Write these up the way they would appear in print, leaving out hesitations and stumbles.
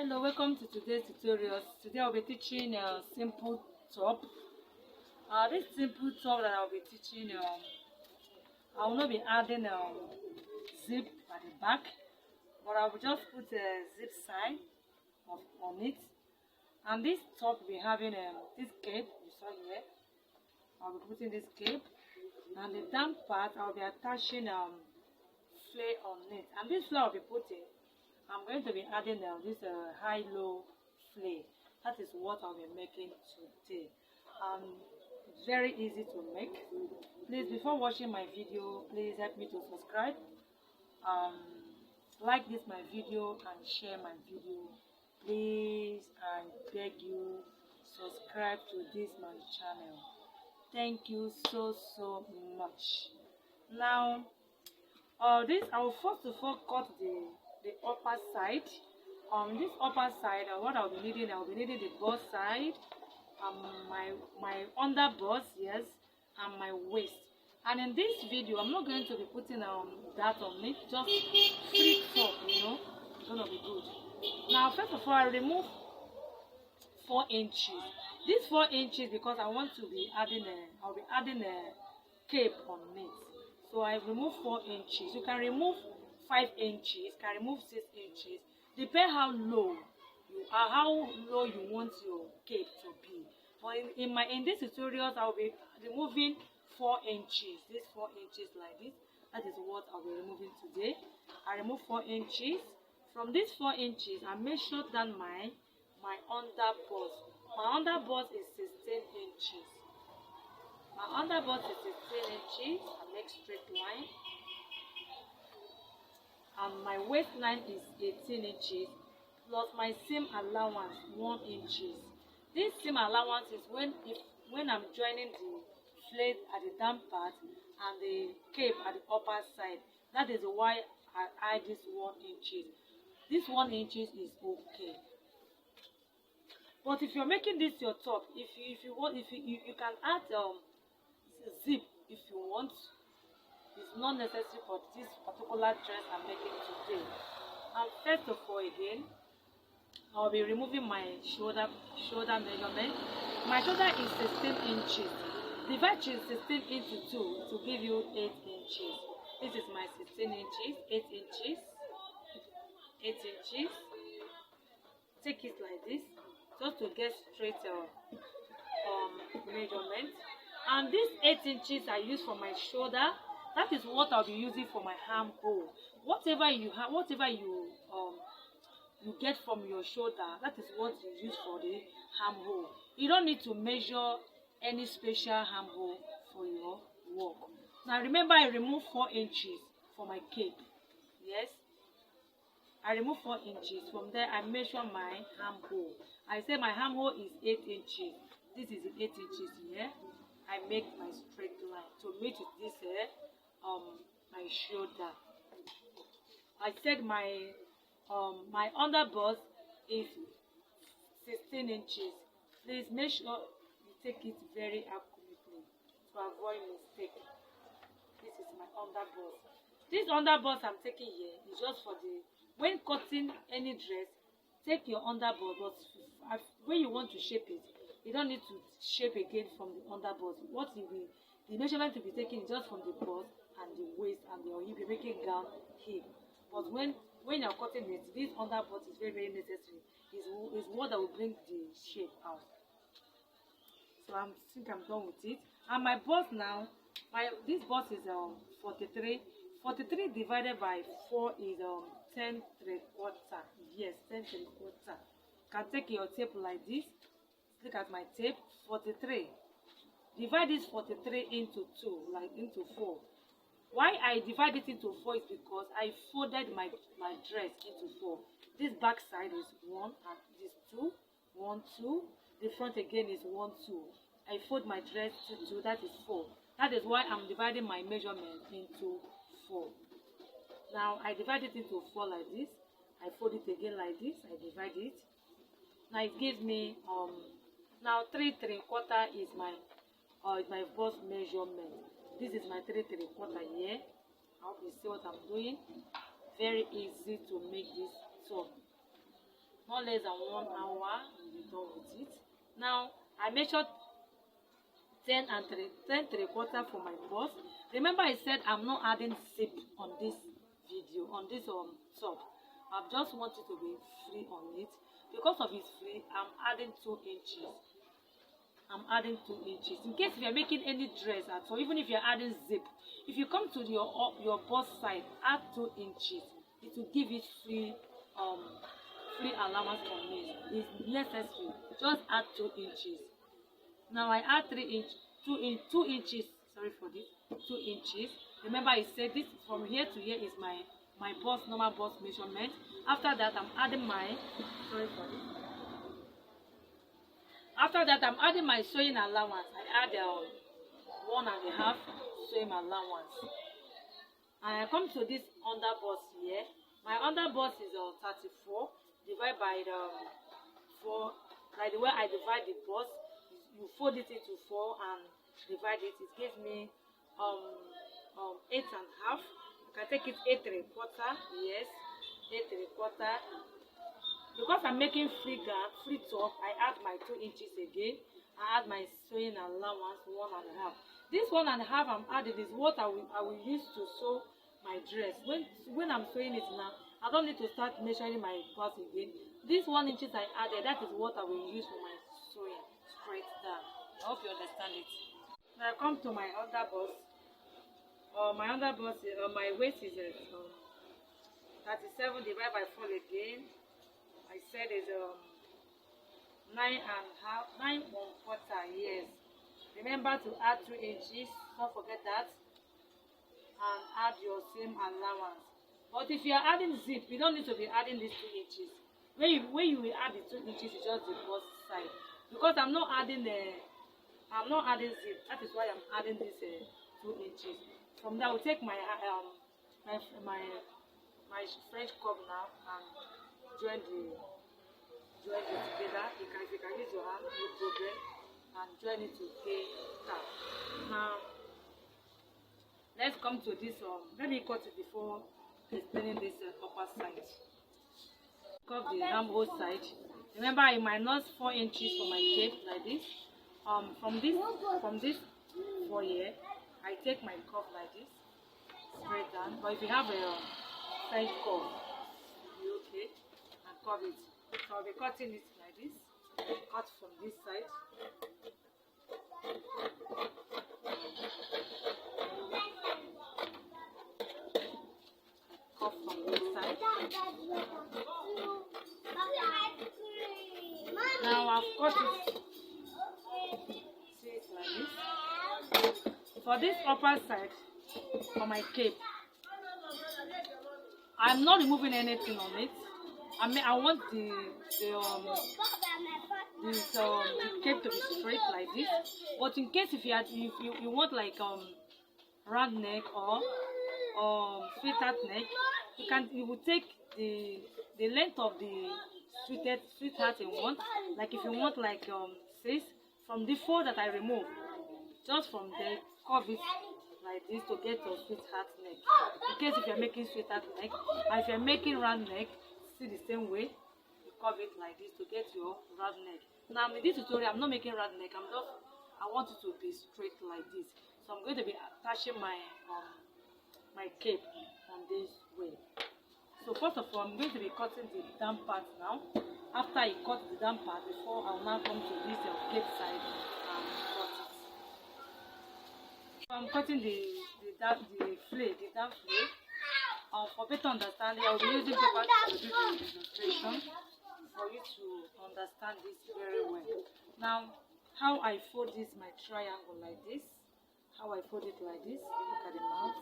Hello, welcome to today's tutorial. Today I'll be teaching a simple top. This simple top that I'll be teaching, I will not be adding zip at the back, but I will just put a zip side on it. And this top will be having this cape you saw here. I'll be putting this cape, and the down part I'll be attaching flare on it. And this flare I'll be putting, I'm going to be adding this high-low flare. That is what I'll be making today. It's very easy to make. Please, before watching my video, please help me to subscribe. Like this my video and share my video. Please, I beg you, subscribe to this my channel. Thank you so much. Now, this I will first of all cut the upper side. This upper side, what I'll be needing the bust side, my under bust, yes, and my waist. And in this video, I'm not going to be putting that on it, just free top, it's gonna be good. Now, first of all, I remove 4 inches. This 4 inches because I want to be adding I'll be adding a cape on it. So I remove 4 inches. You can remove 5 inches, can remove 6 inches. Depend how low you want your cape to be. But in this tutorials, I'll be removing 4 inches. This 4 inches like this. That is what I'll be removing today. I remove 4 inches. From these 4 inches, I measure down my under bust. My under bust is 16 inches. My under bust is 16 inches. I make straight line. And my waistline is 18 inches plus my seam allowance 1 inches. This seam allowance is when I'm joining the flare at the down part and the cape at the upper side. That is why I add this 1 inches. This 1 inches is okay. But if you're making this your top, if you want, you can add zip if you want. It's not necessary for this particular dress I'm making today. And first of all, again, I'll be removing my shoulder measurement. My shoulder is 16 inches. Divide 16 into 2 to give you 8 inches. This is my 16 inches, 8 inches, 8 inches. Take it like this, just to get straight measurement. And these 8 inches I use for my shoulder. That is what I'll be using for my armhole. Whatever you get from your shoulder, that is what you use for the armhole. You don't need to measure any special armhole for your work. Now remember, I remove 4 inches for my cape. Yes, I remove 4 inches. From there, I measure my armhole. I say my armhole is 8 inches. This is 8 inches here. I make my straight line to meet this my shoulder. I said my under bust is 16 inches. Please make sure you take it very accurately to avoid mistake. This is my under bust. This under bust I'm taking here is just for when cutting any dress. Take your under bust, but when you want to shape it, you don't need to shape again from the under bust. The measurement to be taken is just from the bust and the waist and the hip. You're making gown hip. But when you're cutting it, this under bust is very necessary. Is what that will bring the shape out. So I think I'm done with it. And my bust now, this bust is 43. 43 divided by 4 is 10 3/4. Yes, 10 3/4. You can take your tape like this. Look at my tape. 43. Divide this 43 into 2, like into 4. Why I divide it into 4 is because I folded my dress into 4. This back side is 1 and this 2, 1 2. The front again is 1 2. I fold my dress to 2. That is 4. That is why I'm dividing my measurement into 4. Now I divide it into 4 like this. I fold it again like this. I divide it. Now it gives me now 3 3/4 is my bust measurement. This is my 3 3/4 here. I hope you see what I'm doing. Very easy to make this top. not less than 1 hour. You'll be done with it. Now I measured 10 3/4 for my bust. Remember I said I'm not adding zip on this video, on this top. I just want it to be free on it. Because of it's free, I'm adding 2 inches. I'm adding 2 inches. In case if you're making any dress at all, even if you're adding zip, if you come to your bust side, add 2 inches. It will give it free allowance from me. It's necessary. Just add 2 inches. Now I add 2 inches. Sorry for this. 2 inches. Remember I said this from here to here is my bust, normal bust measurement. After that I'm adding my After that I'm adding my sewing allowance. I add 1.5 sewing allowance. And I come to this under bust here. My under bust is 34 divided by the 4. Like the way I divide the bust, you fold it into 4 and divide it. It gives me 8.5. You can take it 8 3/4. Yes, 8 3/4. Because I'm making free top, I add my 2 inches again. I add my sewing allowance 1.5. This 1.5 I'm adding is what I will use to sew my dress. When I'm sewing it now, I don't need to start measuring my bust again. This 1 inches I added, that is what I will use for my sewing straight down. I hope you understand it. Now I come to my under bust. My under bust, my waist is 37 divided by 4 again. I said is 9.25. Yes. Remember to add 2 inches. Don't forget that. And add your same allowance. But if you are adding zip, you don't need to be adding these 2 inches. When you will add the 2 inches, it's just the bust side. Because I'm not adding zip. That is why I'm adding this 2 inches. From there, I will take my French curve now and join it together. If you can use your hand, no problem, and join it together. Now let's come to this let me cut it before explaining this upper side. Cut the armhole side. Remember I minus 4 inches for my cape like this. From this 4 here, I take my cuff like this straight down. But if you have a French curve, you okay, and curve it. So I'll be cutting it like this. Cut from this side. Cut from this side. Now I've cut it. See it like this. For this upper side, for my cape, I'm not removing anything on it. I want the cape to be straight like this. But in case if you want like round neck or sweetheart neck, you will take the length of the sweetheart you want. Like if you want like 6 from the 4 that I remove, just from there curve it like this to get your sweetheart neck. In case if you're making sweetheart neck, and if you're making round neck, see the same way, you curve it like this to get your round neck. Now in this tutorial I'm not making round neck, I want it to be straight like this. So I'm going to be attaching my my cape on this way. So first of all, I'm going to be cutting the down part now. After I cut the down part, before I'll now come to this cape side and cut it. So I'm cutting the down flay. For better understanding, I'll be using paper to do the demonstration for you to understand this very well. Now, how I fold this my triangle like this. How I fold it like this. Look at the mouth.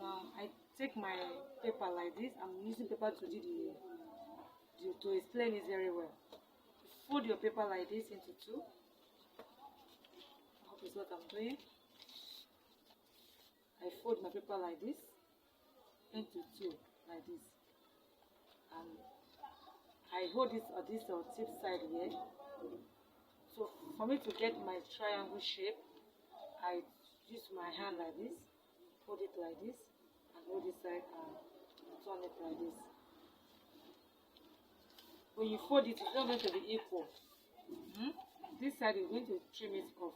Now I take my paper like this. I'm using paper to do to explain it very well. Fold your paper like this into 2. I hope it's what I'm doing. I fold my paper like this into 2 like this, and I hold it on this tip side here. So for me to get my triangle shape, I use my hand like this, hold it like this, and hold this side and turn it like this. when you fold it, it's not going to be equal. This side is going to trim it off.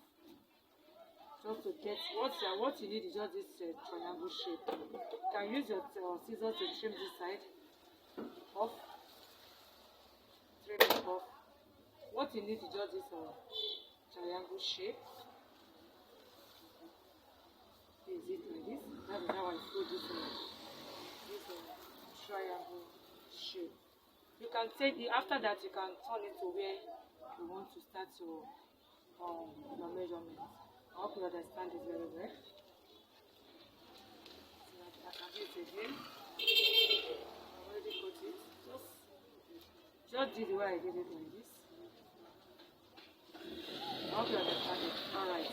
Just to get what you need is just this triangle shape. You can use your scissors to trim this side off. Trim it off. What you need is just this triangle shape. Is it like this? That is how I fold this triangle shape. You can take it after that. You can turn it to where you want to start your measurement. I hope you understand it very well. So I can do it again. I already cut it. Just do the way I did it like this. I hope you understand it. Alright.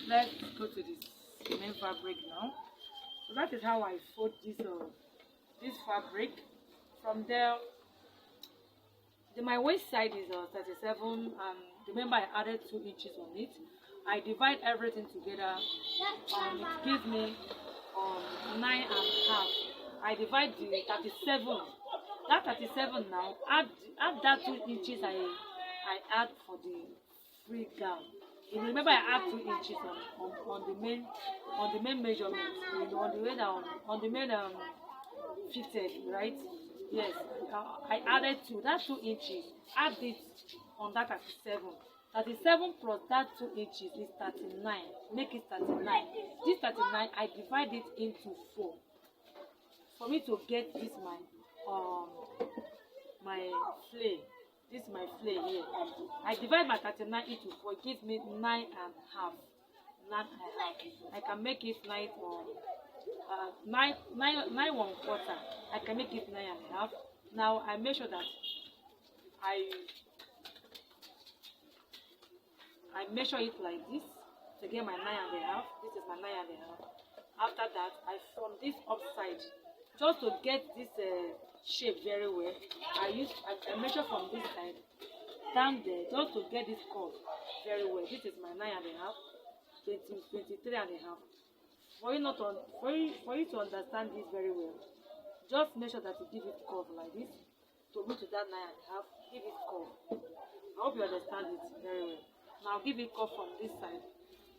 Let's go to this main fabric now. So that is how I fold this fabric. From there, my waist side is 37, and remember I added 2 inches on it. I divide everything together. It gives me 9 and a half. I divide the 37. That 37 now, add that 2 inches I add for the free gown. You remember I add 2 inches on the main measurement, on the main fitted, right? Yes, I added 2. That 2 inches, add it on that 37. 37 plus that 2 inches is 39. Make it 39. This 39, I divide it into 4. For me to get this my flare. This is my flare here. I divide my 39 into 4. It gives me 9 and a half. 9 and a half. I can make it 9 1/4. I can make it 9 and a half. Now I make sure that I measure it like this to get my 9 and a half. This is my 9 and a half. After that, I form this upside just to get this shape very well. I measure from this side down there just to get this curve very well. This is my 9 and a half, 23 and a half. For you to understand this very well, just make sure that you give it curve like this. To go to that 9 and a half, give it curve. I hope you understand it very well. Now give it curve from this side.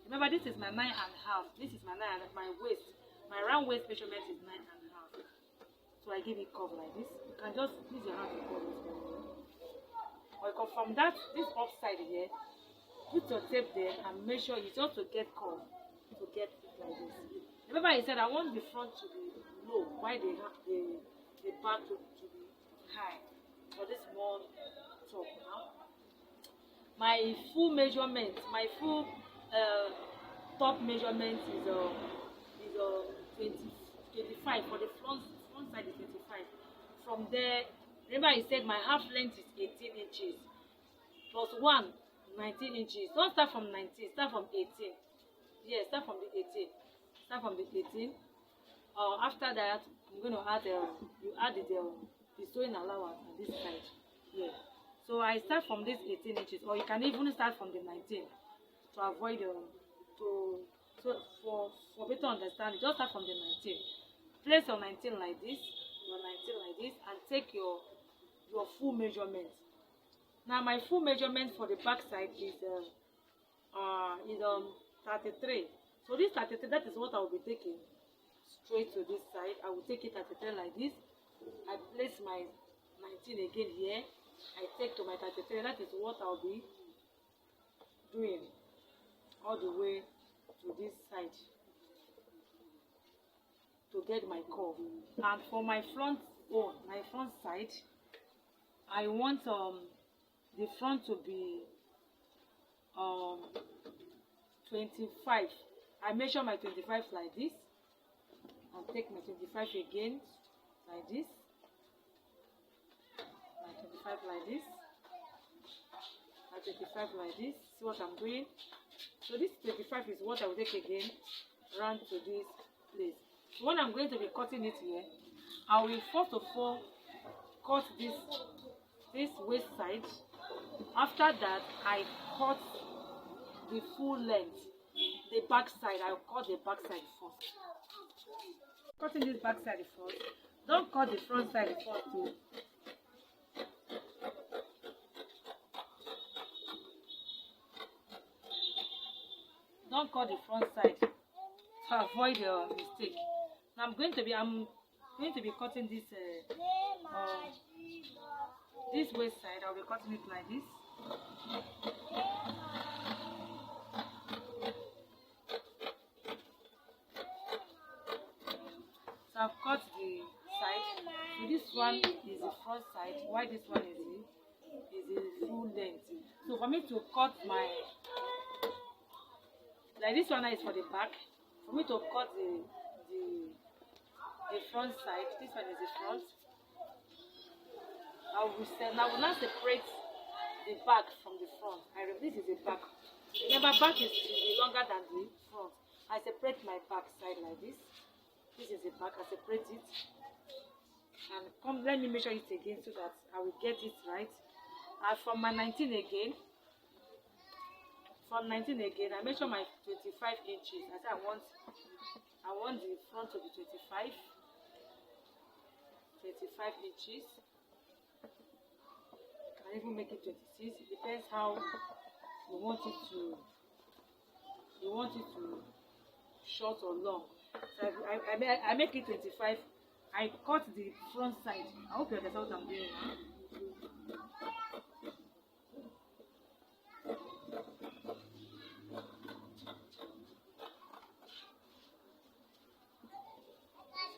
Remember, this is my 9 and a half. This is my 9 and my waist. My round waist measurement is 9 and a half. So I give it curve like this. You can just use your hand to curve it very well. Or you can from this upside here, put your tape there and make sure you just to get curve. To get it like this. Remember, I said I want the front to be low, while the back to be high. For this small top now. My full measurement, my full top measurement is 25. For the front side is 25. From there, remember I said my half length is 18 inches. Plus 1, 19 inches. Don't start from 19, start from 18. Yeah, start from the 18. Start from the 18. After that, I'm going to add you add the sewing allowance on this side. Yeah. So I start from this 18 inches, or you can even start from the 19 to avoid for better understanding. Just start from the 19. Place your 19 like this, and take your full measurement. Now my full measurement for the back side is 33. So this 33, that is what I will be taking straight to this side. I will take it 33 like this. I place my 19 again here. I take to my 33. That is what I'll be doing all the way to this side to get my curve. And for my front side, I want the front to be 25. I measure my 25 like this and take my 25 again like this. My 25 like this. My 25 like this. See what I'm doing? So this 25 is what I will take again round to this place. So when I'm going to be cutting it here, I will first of all cut this waist side. After that, I cut the full length, the back side. I'll cut the back side first. Cutting this back side first. Don't cut the front side first too. Don't cut the front side to avoid your mistake. Now I'm going to be cutting this waist side. I'll be cutting it like this. So I've cut the side. So this one is the front side, while this one is the full length. So for me to cut my, like this one is for the back. For me to cut the front side, this one is the front. I will now separate the back from the front. This is the back. Remember, back is longer than the front. I separate my back side like this. This is the back. I separate it. And let me measure it again so that I will get it right. And from my 19 again, I measure my 25 inches. I say I want the front to be 25 inches. I can even make it 26. It depends how you want it to short or long. So I make it 25. I cut the front side. I hope you understand what I'm doing now.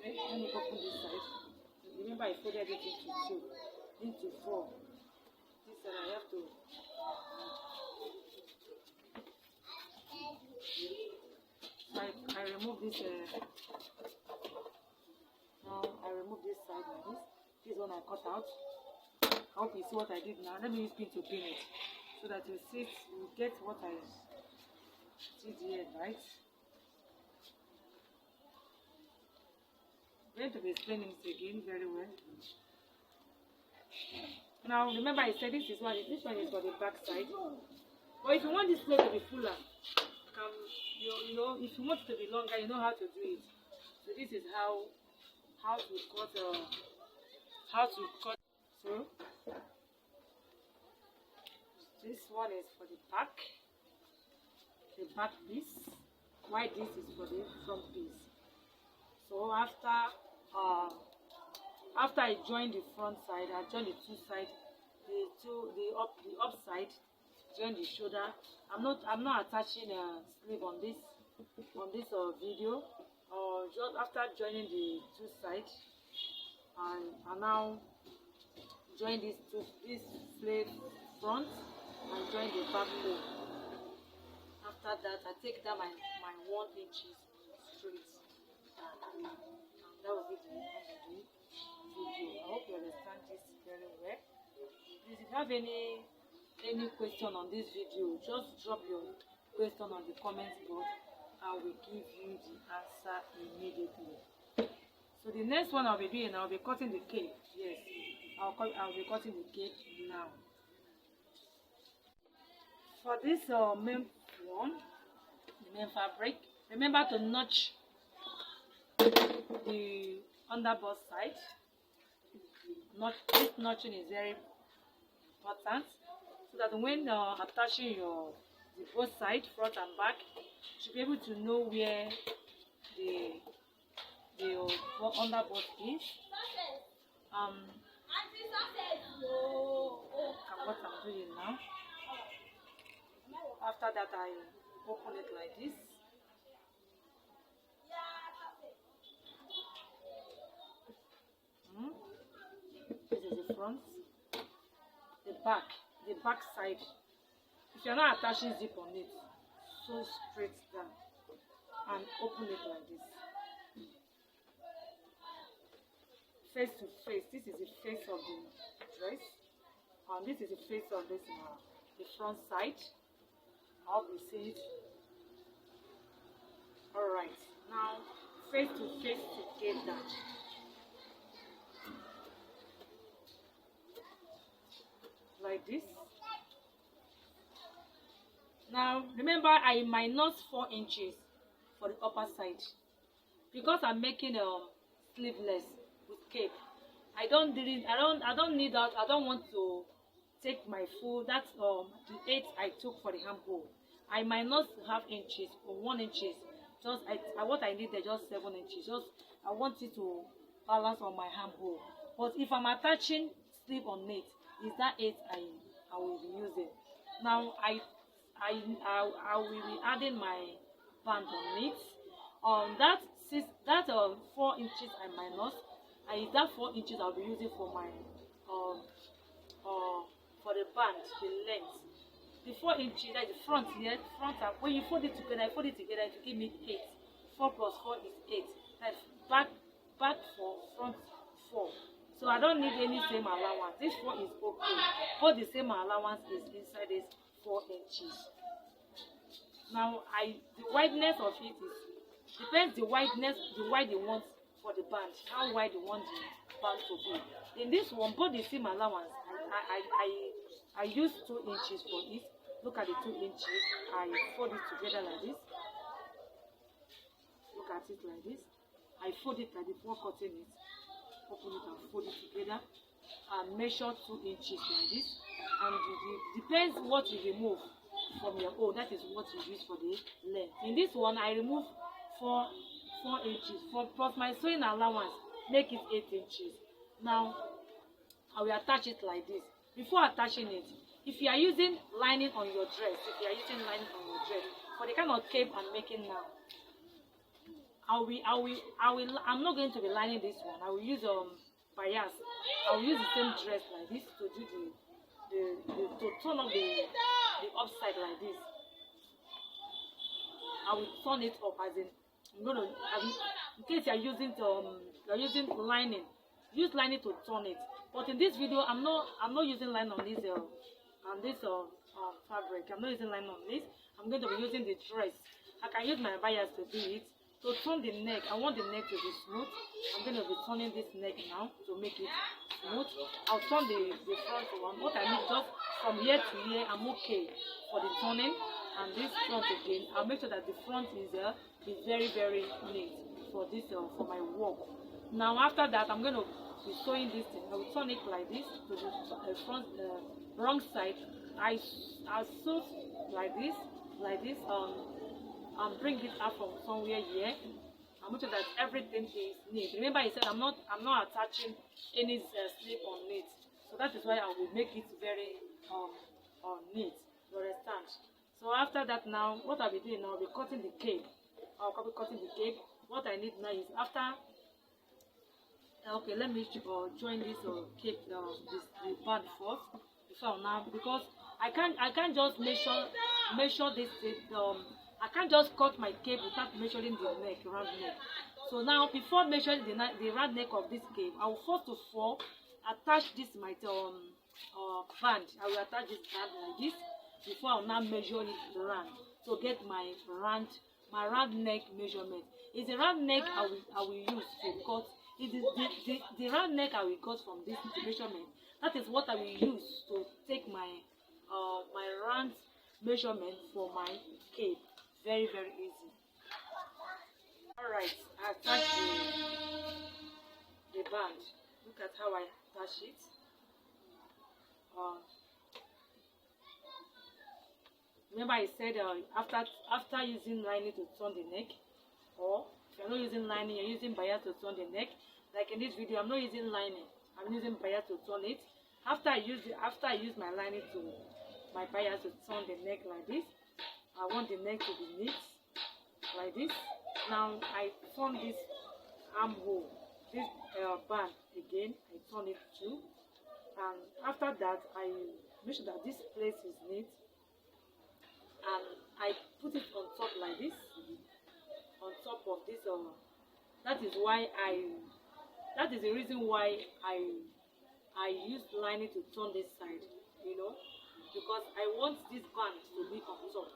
Let me open this side. Remember, I folded it into 4. This side I have to. I remove this. Now I remove this side like this. This one I cut out. I hope you see what I did now. Let me use pin to pin it so that you see it. You get what I did here, right? I'm going to be explaining it again very well. Now remember, I said this one is for the back side. But if you want this clothes to be fuller, you know, if you want it to be longer, you know how to do it. So this is how to cut. So this one is for the back piece, while this is for the front piece. So after I join the front side, I join the two sides, the upside, join the shoulder. I'm not attaching a sleeve on this video. Just after joining the two sides, and I now join this sleeve front and join the back leg. After that, I take down my 1 inch straight. That will be the end of the video. I hope you understand this very well. Please, if you have any question on this video, just drop your question on the comment box. I will give you the answer immediately. So the next one I'll be doing, I'll be cutting the cape. Yes, I'll be cutting the cape now. For this main one, the main fabric, remember to notch the underbust side. This notching is very important, so that when attaching the both sides, front and back, you should be able to know where the underbust is. What I'm doing now. After that, I open it like this. This is the front. The back side. If you're not attaching zip on it, so straight down and open it like this. Face to face. This is the face of the dress, and this is the face of this the front side. I hope you see it. Alright, now face to face together. Like this. Now remember, I minus 4 inches for the upper side because I'm making sleeveless with cape. I don't need that. I don't want to take my full, that's the 8 I took for the armhole. I might not have inches or 1 inches. Just what I need there just 7 inches. Just I want it to balance on my armhole. But if I'm attaching sleeve on it, is that 8 I will be using. Now I will be adding my band on it. That 4 inches I minus, that 4 inches I'll be using for my for the band, the length. The 4 inches, like the front here, when you fold it together, to give me 8. 4 plus 4 is 8. That's back 4, front 4. So I don't need any same allowance. This 4 is okay. But the same allowance is inside this 4 inches. Now the wideness of it depends the wide you want for the band, how wide you want the band to be. In this one, both the same allowance, I use 2 inches for it. Look at the 2 inches. I fold it together like this. Look at it like this. I fold it like before cutting it. Open it and fold it together and measure 2 inches like this. And depends what you remove from your own. That is what you use for the length. In this one, I remove 4 inches plus my sewing allowance, make it 8 inches. Now I will attach it like this. Before attaching it, if you are using lining on your dress, for the kind of cape I'm making now, I'm not going to be lining this one. I will use bias. I will use the same dress like this to do to turn up the upside like this. I will turn it up as in in case you are using lining, use lining to turn it. But in this video, I'm not using line on this fabric. I'm not using line on this. I'm going to be using the dress. I can use my bias to do it. To turn the neck, I want the neck to be smooth. I'm going to be turning this neck now to make it smooth. I'll turn the front one. What I need, just from here to here, I'm okay for the turning. And this front again, I'll make sure that the front is very, very neat for this for my work. Now after that, I'm going to be sewing this thing. I will turn it like this to the front wrong side. I'll sew like this, and bring it up from somewhere here. I'll make sure that everything is neat. Remember, I said I'm not attaching any slip on it, so that is why I will make it very neat. You understand? So after that, now what I'll be doing now, I'll be cutting the cape. What I need now is okay, let me join this cape, the band first before now, because I can't just measure this. I can't just cut my cape without measuring the neck, round neck. So now, before measuring the round neck of this cape, I will first of all attach this my band. I will attach this band like this before I will now measure it round to get my round neck measurement. It's the round neck I will use to cut. It is the round neck I will cut from this measurement. That is what I will use to take my my round measurement for my cape. Very, very easy. Alright, I attach the band. Look at how I attach it. Remember I said after using lining to turn the neck, or if you're not using lining, you're using bias to turn the neck. Like in this video, I'm not using lining. I'm using bias to turn it. After I use my lining to my bias to turn the neck like this, I want the neck to be neat like this. Now I turn this armhole, this band again. I turn it too, and after that I make sure that this place is neat, and I put it on top like this, on top of this. That is the reason why I use lining to turn this side, because I want this band to be on top,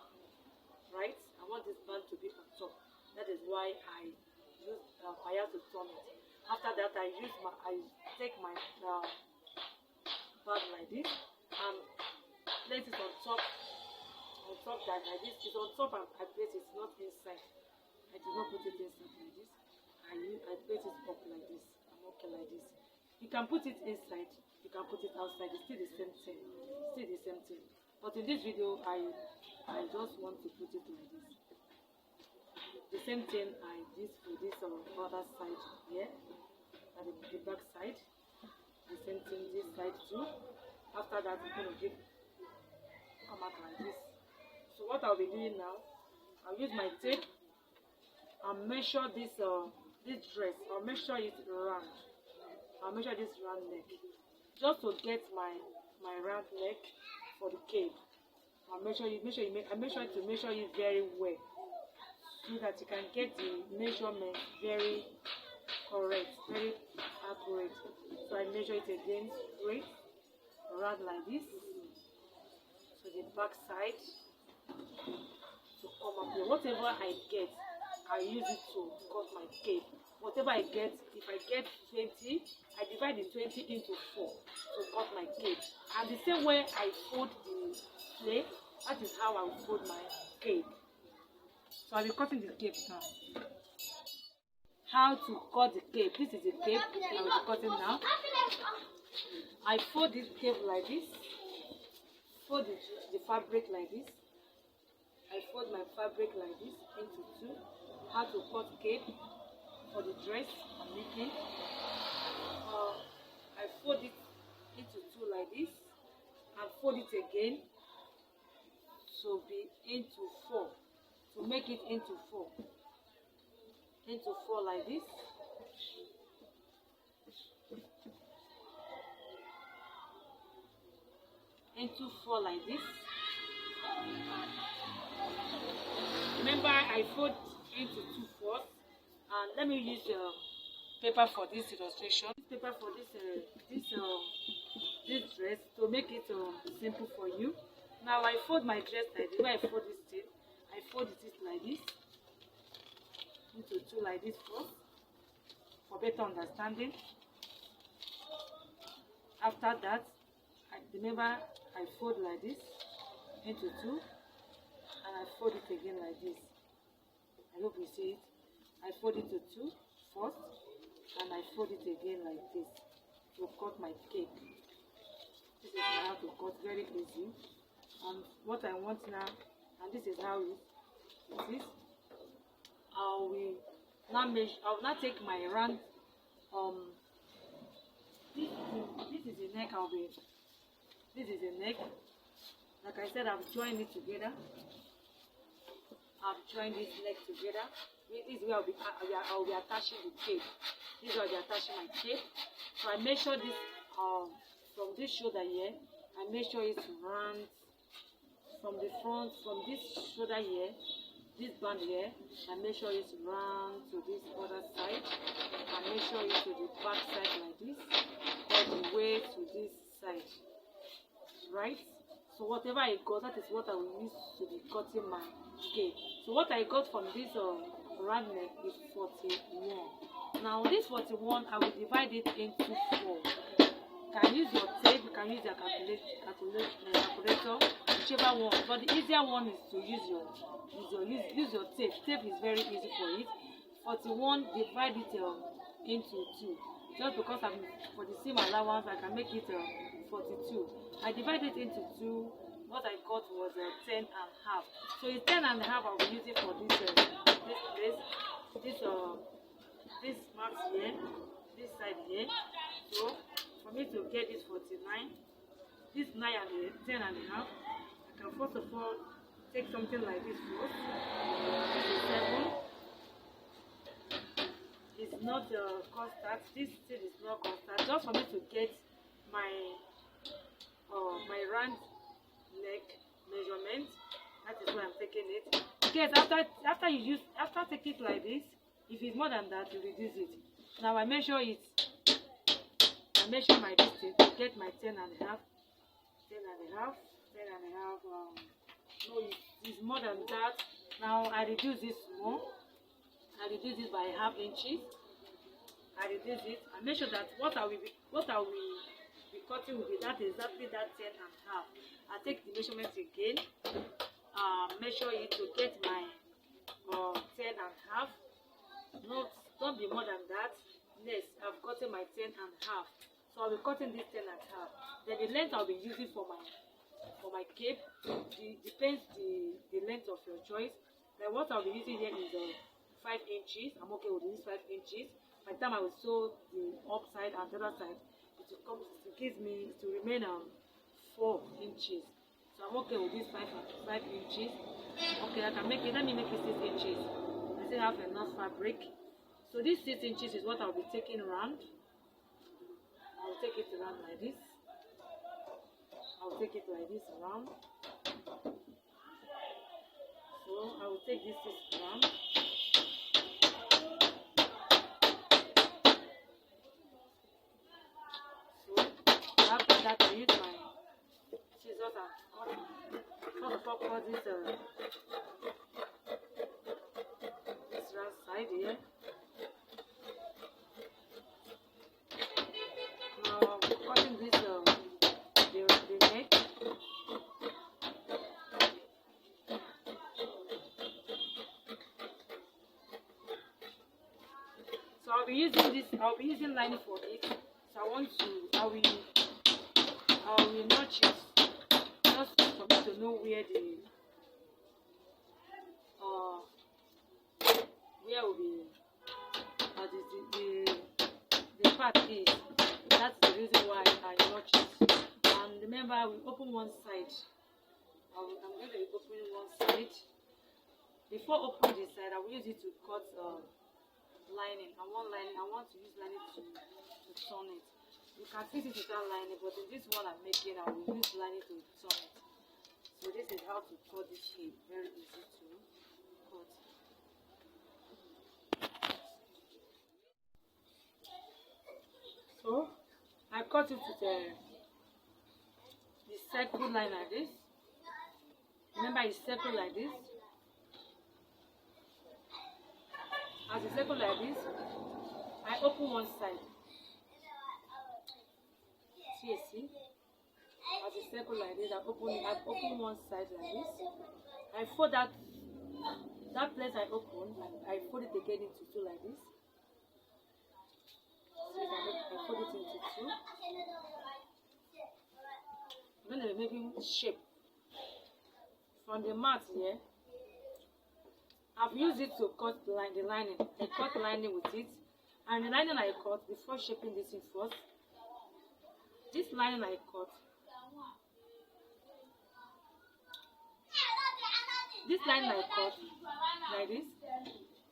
right? I want this band to be on top. That is why I use bias to turn it. After that, I take my band like this and place it on top like this. It's on top and I place it, not inside. I did not put it inside like this. I place it up like this. I'm okay like this. You can put it inside, you can put it outside. It's still the same thing. But in this video, I just want to put it like this. The same thing I did for this other side here, at the back side. The same thing this side too. After that, I'm going to come out like this. So what I'll be doing now, I'll use my tape and measure this this dress. I'll measure it round. I'll measure this round neck, just to get my round neck for the cape. I measure it very well, so that you can get the measurement very correct, very accurate. So I measure it again straight, round like this. So the back side to come up here. Whatever I get, I use it to cut my cape. Whatever I get, if I get 20, I divide the 20 into 4 to cut my cape. And the same way I fold the sleeve, that is how I will fold my cape. So I'll be cutting the cape now. How to cut the cape? This is the cape I will be cutting now. I fold this cape like this. Fold the fabric like this. I fold my fabric like this into 2. How to cut cape for the dress I'm making. I fold it into 2 like this, and fold it again to be into 4, to make it into 4 like this. Into 4 like this. Remember, I fold into 2 fours, and let me use paper for this illustration. This paper for this dress to make it simple for you. Now I fold my dress like this. Where I fold this thing, I fold it like this into 2 like this first, for better understanding. After that, remember I fold like this into 2, and I fold it again like this. I hope you see it. I fold it to 2 first, and I fold it again like this to cut my cape. This is how to cut, very easy. And what I want now, and this is how it is. I will now take my round. This is the neck. This is the neck. Like I said, I've joined it together. I've joined this neck together. This is where I'll be attaching the cape. This is where I'll be attaching my cape. So I measure this from this shoulder here. I measure it round from the front, from this shoulder here, this band here. I measure it round to this other side. I measure it to the back side like this, all the way to this side. Right? So whatever I got, that is what I will use to be cutting my cape. So what I got from this round neck is 41. Now this 41, I will divide it into 4. You can use your tape, you can use your calculator, whichever one. But the easier one is to use your tape. Tape is very easy for it. 41, divide it into 2. Just because I'm for the same allowance, I can make it 42. I divided it into 2. What I got was 10 and half. So it's 10 and half I'll be using for this marks here, this side here. So for me to get this 49, this 9 and 10 and a half, I can first of all take something like this first. This is 7. It's not constant. This thing is not constant. Just for me to get my round neck measurement, that is why I'm taking it. Because after taking it like this, if it's more than that, you reduce it. Now I measure it. I measure my distance to get my 10 and a half. 10 and a half. 10 and a half. No, it's more than that. Now I reduce this more. I reduce it by half inches. I reduce it. I make sure that what I will be cutting will be that exactly that 10 and half. I take the measurement again. Measure it to get my 10 and half. Don't be more than that. Next, I've gotten my 10 and half. So I'll be cutting this 10 and half. Then the length I'll be using for for my cape. Depends the length of your choice. Then what I'll be using here is 5 inches. I'm okay with this 5 inches. By the time I will sew the upside and the other side, it will come to give me to remain 4 inches. So I'm okay with this 5 inches. Okay, I can make it. Let me make it 6 inches. I still have enough fabric. So this 6 inches is what I'll be taking around. I'll take it around like this. I'll take it like this around. So I will take this 6 around. So after that, I use my scissors and cut this round side here. Now cutting this the neck. So I'll be using lining for it. So I will notch it just for me to know where will be the part is. That's the reason why I notch it. And remember, we open one side. I'm going to be opening one side. Before opening this side, I will use it to cut lining. I want to use lining to turn it. You can fit it without lining, but in this one I'm making, I will use lining to turn it. So this is how to cut this cape. Very easy to cut. So I cut it with the circle line like this. Remember, it's circle like this. As a circle like this, I open one side. See? As a circle like this, I open one side like this. I fold that place I open, I fold it again into two like this. So I fold it into two. I'm going to be making shape from the mat here. I've used it to cut the lining. I cut the lining with it, and the lining I cut before shaping this in first. This lining I cut. This lining I cut like this.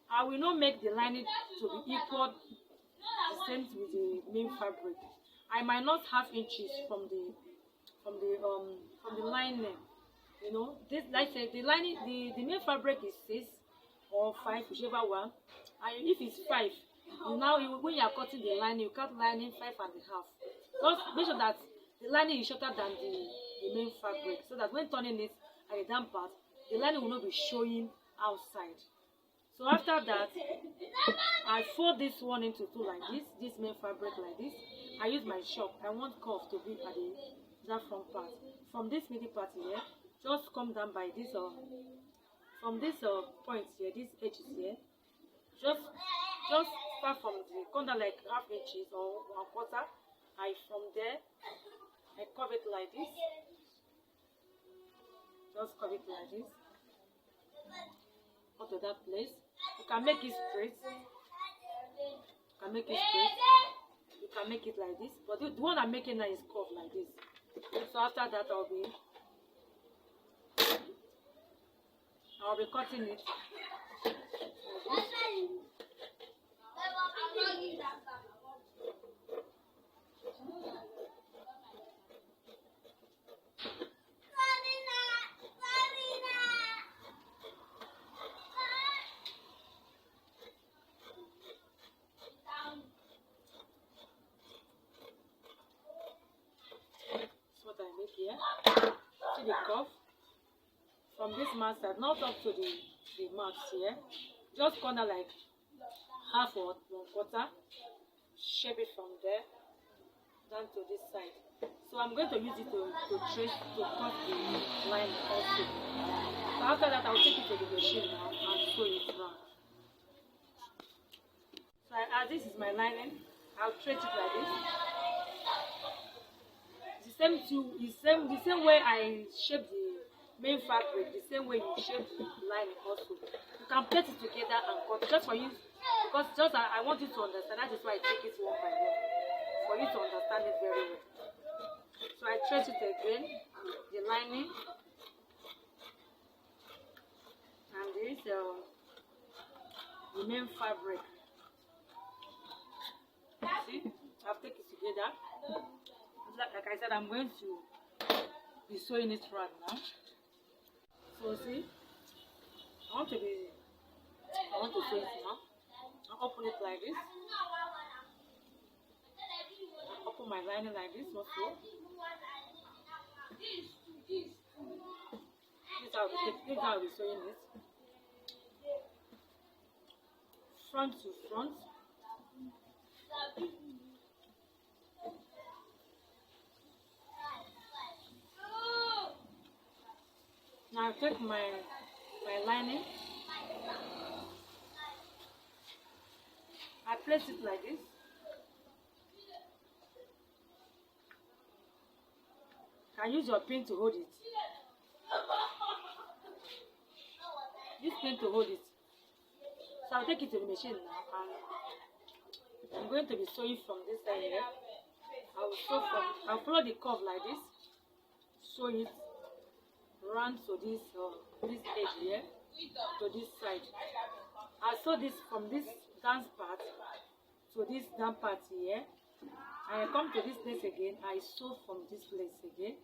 I will not make the lining to be equal the same with the main fabric. I might not have inches from the lining. You know, this, like I said, the lining, the main fabric is 6 or 5, whichever one. And if it's 5, when you are cutting the lining, you cut lining 5 and a half. Just make sure that the lining is shorter than the main fabric, so that when turning it at the down part, the lining will not be showing outside. So after that, I fold this one into two like this main fabric like this. I use my chalk. I want curve to be at that front part. From this middle part here, just come down by this from this point here, this edge here. Just start from the corner like half inches or 1/4. From there, I curve it like this. Just curve it like this. Up to that place. You can make it straight. You can make it straight. You can make it like this. But the one I'm making now is curved like this. So after that, I'll be cutting it. What I make here. See the curve from this mat side, not up to the mat here. Just corner like half or 1/4. Shape it from there down to this side. So I'm going to use it to trace to cut the line also. So after that, I'll take it to the machine now and sew it round. So as this is my lining, I'll trace it like this. The the same way I shape the main fabric, the same way you shape the lining also. You can place it together and cut just for you, because just I want you to understand. That is why I take it one by one for you to understand it very well. So I trace it again, the lining, and this the main fabric. See, I've taken it together. Like I said, I'm going to be sewing it right now. So see, I want to sew it now. I'll open it like this. I'll open my lining like this also. This is how I'll be sewing it. Front to front. Now I take my lining. I place it like this. You can use your pin to hold it. Use pin to hold it. So I'll take it to the machine now, and I'm going to be sewing from this side here. I'll follow the curve like this. Sew it round to this edge here to this side. I sew this from this down part to this down part here. I come to this place again. I sew from this place again.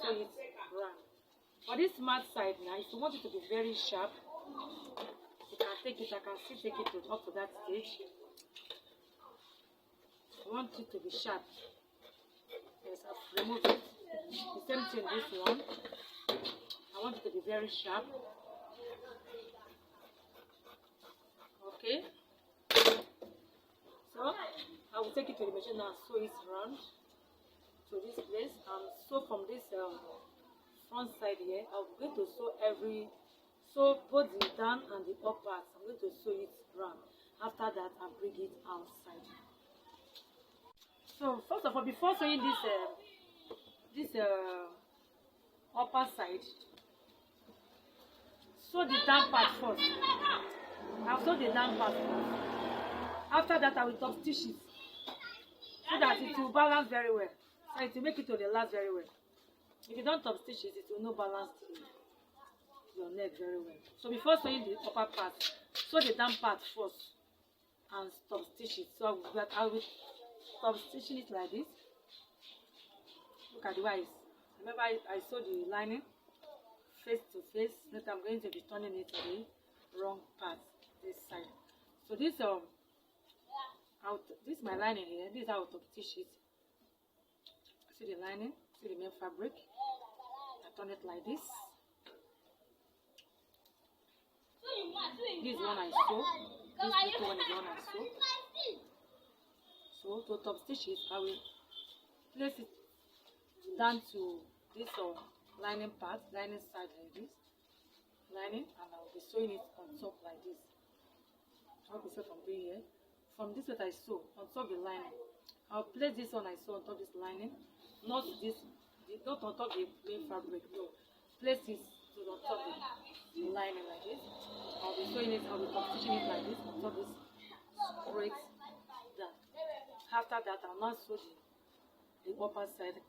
Sew it round. For this mat side now, if you want it to be very sharp, you can take it. I can still take it up to that stage. I want it to be sharp. Yes, I've removed it. The same thing this one. I want it to be very sharp. Okay. So I will take it to the machine and sew it round to this place. Sew from this front side here. I'm going to sew both the down and the up parts. I'm going to sew it round. After that, I'll bring it outside. So first of all, before sewing this upper side, sew the down part first. I'll sew the down part first. After that, I will top stitch it so that it will balance very well. So it will make it to the last very well. If you don't top stitch it, it will not balance your neck very well. So before sewing the upper part, sew the down part first and top stitch it. So I will top stitching it like this. Look at the way. Remember, I sew the lining face to face. That I'm going to be turning it to the wrong part this side. So this this is my lining here. This is how I top stitch it. See the lining. See the main fabric. I turn it like this. This one I sew. This little one is the one I sew. So to top stitch it, I will place it down to this lining part, lining side like this, lining, and I will be sewing it on top like this. How to sew from here? From this what I sew on top the lining. I'll place this one I sew on top this lining, not on top the main fabric. No, place it on top the lining like this. I'll be sewing it. I'll be top stitching it like this on top this straight down. After that, I'll now sew the upper side.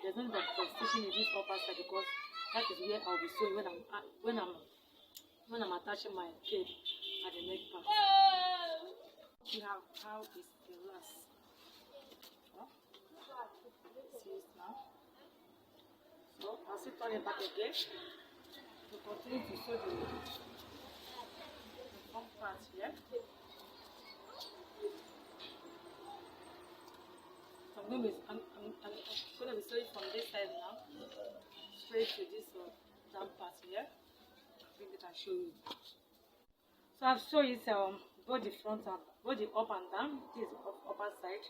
There's no need of stitching in this upper side because that is where I'll be sewing when I'm attaching my cape at the neck part. See how is the last. See it now. So I'll still turn it back again to continue to sew the front part here. I'm going to be sewing from this side now, straight to this down part here. I think I can show you. So I've shown you both the front and both the up and down. This is the upper side.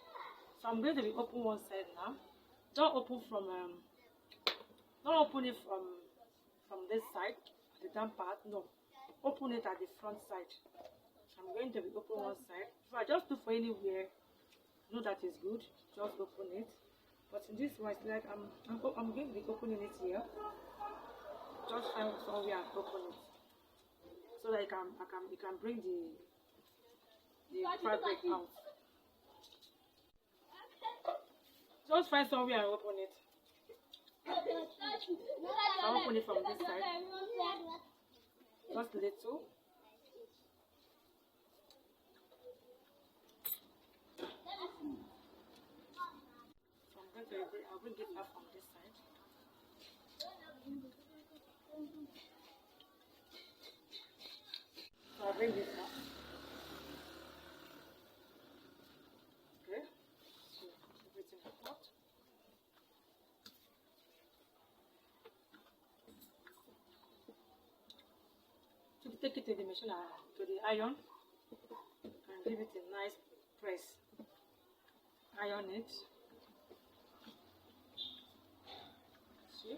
So I'm going to be open one side now. Don't open it from this side, the down part. No, open it at the front side. I'm going to be open one side. So I just look for anywhere know that is good, just open it. But in this one, it's like I'm going to be opening it here. Just find somewhere and open it, so that you can bring the fabric out. Just find somewhere and open it. I'll open it from this side. Just little. I'll bring it up from this side. So I'll bring this up. Okay. So everything is out. So take it to the machine, to the iron, and give it a nice press. Iron it. See?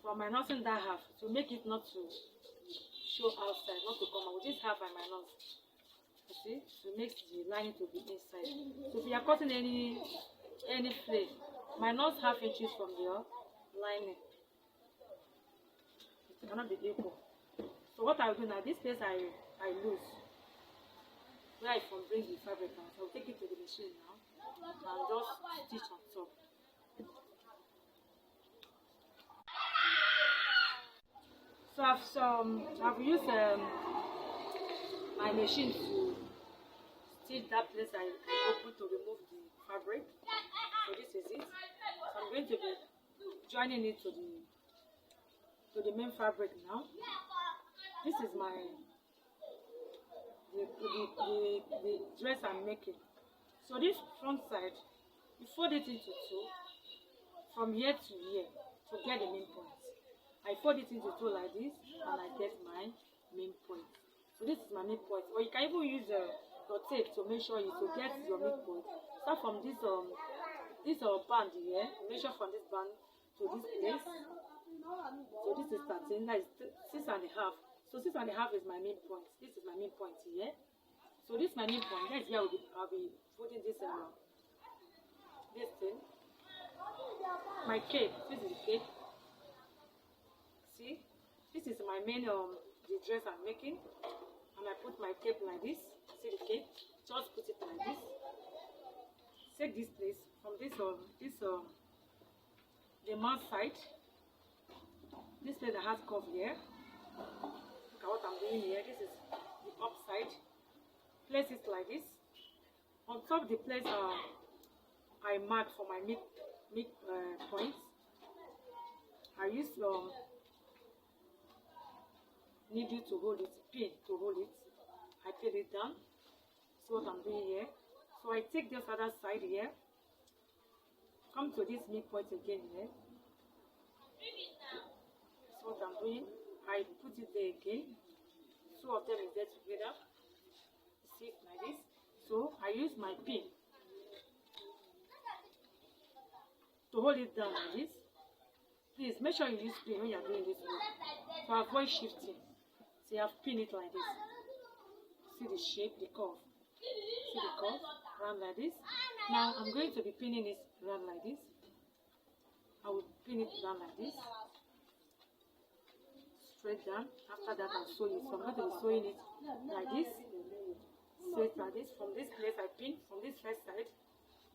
For my nothing that half, to make it not to show outside, not to come out. With this half I minus. You see? To make the lining to be inside. So if you are cutting any flake, minus half inches from your lining. It cannot be equal. So what I will do now, this place I lose. Where I can bring the fabric out. I'll take it to the machine now and just stitch on top. So I've used my machine to stitch that place I opened to remove the fabric. So this is it. So I'm going to be joining it to the main fabric now. This is my the dress I'm making. So this front side, you fold it into two from here to here to get the main point. I fold it into two like this and I get my main point. So this is my main point. Or you can even use your tape to make sure you to get your main point. Start from this band here. Measure from this band to this place. So this is 13. That is 6.5. So 6.5 is my main point. This is my main point here. So this is my main point. That's where I'll be putting this thing. My cape. This is the cape. See, this is my main the dress I'm making, and I put my cape like this. See the cape? Just put it like this. Take this place from this the mouth side. This place that has curve here. Look at what I'm doing here. This is the up side. Place it like this. On top the place I mark for my mid points. I use needle to hold it, pin to hold it. I pin it down. See what I'm doing here. So I take this other side here. Come to this midpoint again here. See what I'm doing. I put it there again. Two of them is there together. See it like this. So I use my pin to hold it down like this. Please make sure you use pin when you are doing this work to avoid shifting. So you have pin it like this. See the shape, the curve. See the curve, round like this. Now I'm going to be pinning it round like this. I will pin it down like this. Straight down. After that I'll sew it. So I'm going to be sewing it like this. Straight like this. From this place I pin, from this first side.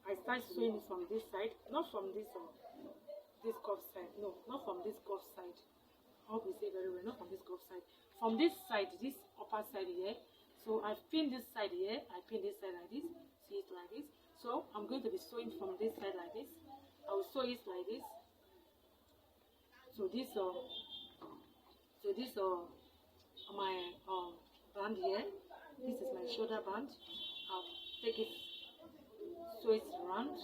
I start sewing it from this side, not from this curve side. No, not from this curve side. I hope you see very well, not from this curve side. From this side, this upper side here. So I pin this side here, I pin this side like this, see it like this. So I'm going to be sewing from this side like this. I will sew it like this. So this my band here. This is my shoulder band. I'll take it, sew it round.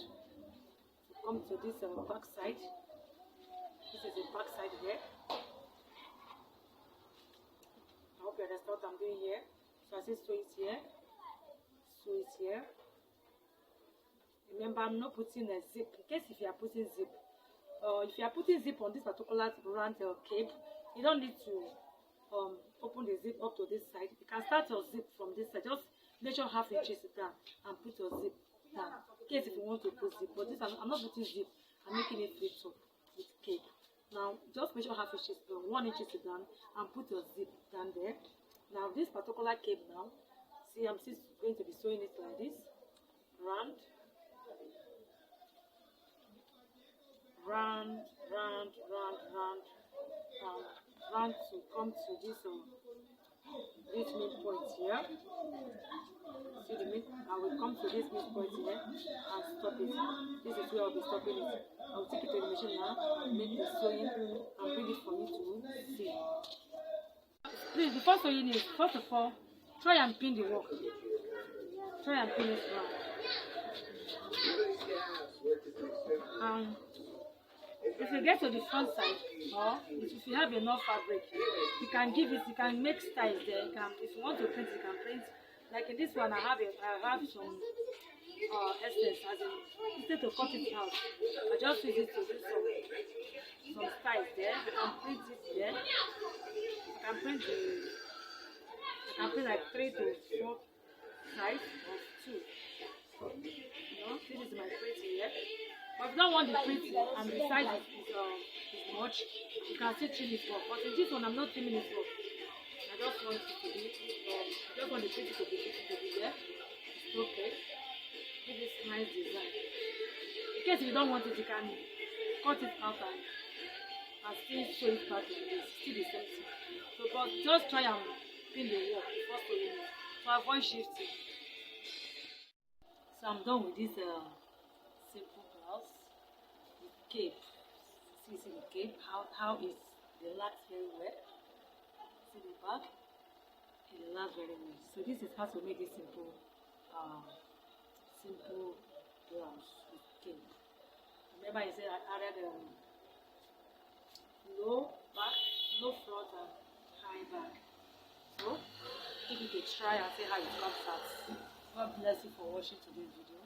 Come to this back side. This is the back side here. I hope you understand what I'm doing here. So I say sew it here, sew it here. Remember, I'm not putting a zip. In case if you are putting zip, if you are putting zip on this particular round cape, you don't need to open the zip up to this side. You can start your zip from this side. Just measure half inches down and put your zip down. In case if you want to put zip, but this I'm not putting zip. I'm making it fit up with cape. Now just measure half inches down, 1 inch down, and put your zip down there. Now this particular cape now, see I'm still going to be sewing it like this, round, round, round, round, round, round to come to this midpoint here. See the mid, I will come to this midpoint here and stop it. This is where I'll be stopping it. I'll take it to the machine now, make the sewing, and bring it for you to see. Please, before sewing it, first of all, try and pin the work. Try and pin it round. And if you get to the front side, or if you have enough fabric, you can give it. You can make styles there. You can, if you want to print, you can print. Like in this one, I have some essence. As in, instead of cut it out, I just use it to do some styles there. I can print it there. I can print like 3 to 4 sides of 2. You know, this is my print here. But if you don't want the print and the size is much, you can still trim it off. But in this one, I'm not trimming it off. I just want it to be, I just want the print to be there. It's okay. Give this nice design. In case you don't want it, you can cut it out and still sew it back like this. Still the same thing. So, but just try and pin the work before sewing it to avoid shifting. So I'm done with this simple blouse with cape. See the cape? How is the relax very well? See the back? It relax very well. So this is how to make this simple blouse with cape. Remember I said I added low back, low front and high back. So give it a try and see how it comes out. God bless you for watching today's video.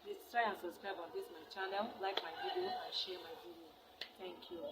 Please try and subscribe on this my channel, like my video and share my video. Thank you.